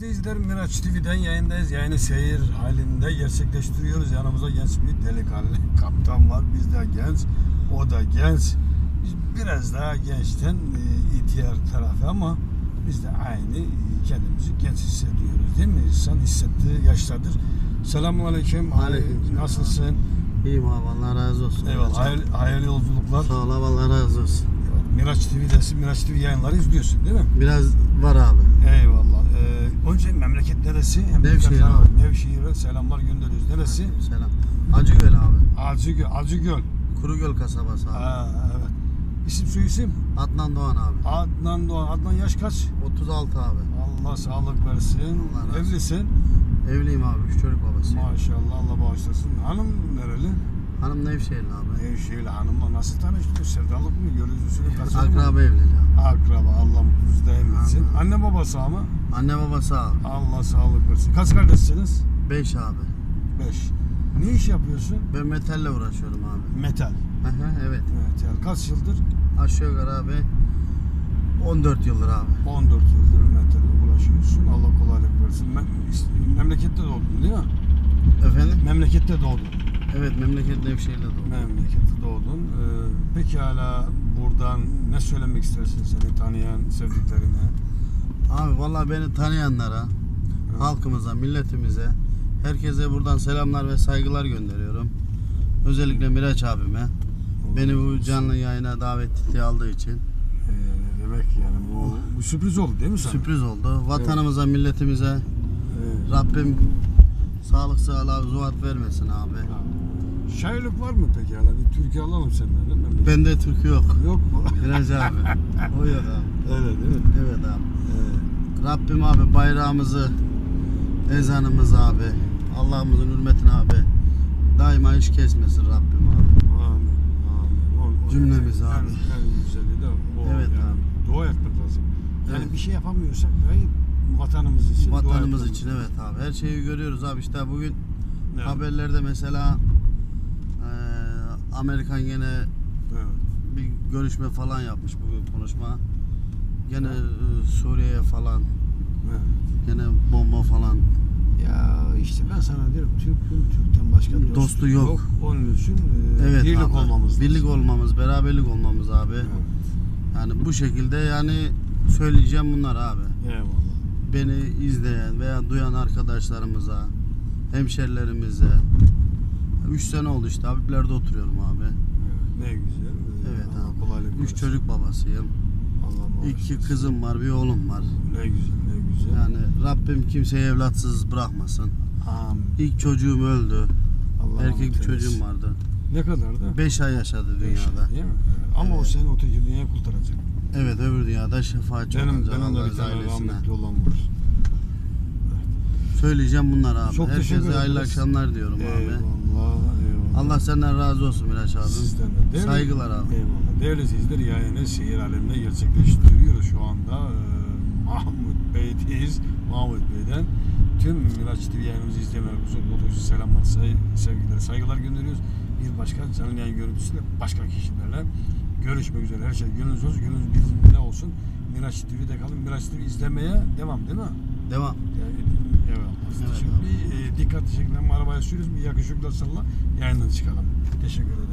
izleyicilerim, Miraç TV'den yayındayız. Yayını seyir halinde gerçekleştiriyoruz. Yanımızda genç bir delikanlı kaptan var. Biz de genç, o da genç. Biz biraz daha gençten ihtiyar tarafı ama biz de aynı kendimizi genç hissediyoruz, değil mi? İnsan hissettiği yaştadır. Selamünaleyküm. Nasılsın? İyiyim abi, Allah razı olsun. Eyvallah. Hayırlı yolculuklar. Sağ ol abi, Allah razı olsun. Miraç TV'desin. Miraç TV yayınları izliyorsun, değil mi? Biraz var abi. Eyvallah. Önce memleket neresi? Nevşehir abi. Nevşehir'e selamlar gönderiyoruz. Neresi? Selam. Acıgöl abi. Acıgöl. Kurugöl kasabası abi. Evet. İsim soyisim? Adnan Doğan abi. Adnan Doğan. Adnan yaş kaç? 36 abi. Allah sağlık versin. Allah razı olsun. Evlisin. Evliyim abi, 3 çocuk babasıyım. Maşallah, Allah bağışlasın. Hanım nereli? Hanım Nevşehirli abi. Nevşehirli hanımla nasıl tanıştınız? Sevdalık mı? Görücüsünü kaçırdın mı? Akraba evliliği abi. Akraba. Allah mutluluğunuzu daim etsin. Anne babası ama? Anne babası abi. Allah sağlık versin. Kaç kardeşsiniz? 5 abi. 5. Ne iş yapıyorsun? Ben metalle uğraşıyorum abi. Metal. Evet. Metal. Kaç yıldır? Aşağı yukarı abi 14 yıldır abi. 14 yıldır metalle uğraşıyorsun. Allah kolaylık versin. Memlekette doğdun, değil mi? Efendim? Memlekette doğdun. Evet, memleket Nevşehir'de doğdum. Memlekette doğdun. Peki hala buradan ne söylemek istersin seni tanıyan sevdiklerine? Abi vallahi beni tanıyanlara, halkımıza, milletimize, herkese buradan selamlar ve saygılar gönderiyorum. Özellikle Miraç abime, beni bu canlı yayına davet aldığı için. Demek yani bu sürpriz oldu, değil mi sana? Sürpriz oldu. Vatanımıza, milletimize Evet. Rabbim sağlık sıhhat zuhat vermesin abi. Şairlik var mı peki hala? Bir türkü alalım senden, değil mi? Bende türkü yok. Yok mu? Miraç abi. O yok abi. Öyle değil mi? Evet abi. Rabbim abi bayrağımızı, ezanımızı abi, Allah'ımızın hürmetine abi daima hiç kesmesin Rabbim abi. Amin. Cümlemiz en, abi. En güzeli de o. Evet yani. abi. Dua etmek lazım. Yani Evet. bir şey yapamıyorsak dahi vatanımız için Vatanımız dua için evet abi. Her şeyi görüyoruz abi. İşte bugün Evet. haberlerde mesela Amerikan gene Evet. bir görüşme falan yapmış, bugün konuşma. Gene Suriye'ye falan Evet. gene bomba falan. Ya işte ben sana diyorum Türk'ten başka Dostu yok. Onun için Evet birlik abi. olmamız lazım. Birlik olmamız, beraberlik olmamız abi. Evet. Yani bu şekilde yani söyleyeceğim bunlar abi. Eyvallah. Beni izleyen veya duyan arkadaşlarımıza, hemşerilerimize. 3 sene oldu işte Habiblerde oturuyorum abi. Evet. Ne güzel. Evet Allah abi. kolaylık 3 versin. çocuk babasıyım. Allah 2 bağışlasın. kızım var, bir oğlum var. Ne güzel, ne güzel. Yani Rabbim kimseyi evlatsız bırakmasın. Amin. İlk çocuğum öldü. Allah Erkek bir rahmet çocuğum eylesin. vardı. Ne kadar da? 5 ay yaşadı Beş, dünyada. değil mi? Evet. Ama o Evet. seni öteki dünyaya kurtaracak. Evet, öbür dünyada şefaatçi olacak Benim de bir Allah'ın tane ailesine. rahmetli olan var. Söyleyeceğim bunlar abi. Çok teşekkür Herkese hayırlı ederiz. akşamlar diyorum abi. Eyvallah. Allah senden razı olsun Miraç abi. Sizden de. Değerli- Saygılar abi. Eyvallah. Değerli izleyiciler, yayını seyir aleminde gerçekleştiriyoruz şu anda. Mahmut Bey'deyiz. Mahmut Bey'den tüm Miraç TV yayınımızı izleyenlere kucak selamlar, sevgiler, saygılar gönderiyoruz. Bir başka canlı yayın görüntüsüyle başka kişilerle görüşmek üzere. Her şey gönlünüz olsun, gönlünüz bizimle olsun. Miraç TV'de kalın. Miraç TV izlemeye devam, değil mi? Devam. Evet. Evet Şimdi dikkatli şekilde arabaya sürüyoruz. Bir yakışıklı salla yayından çıkalım. Teşekkür ederim.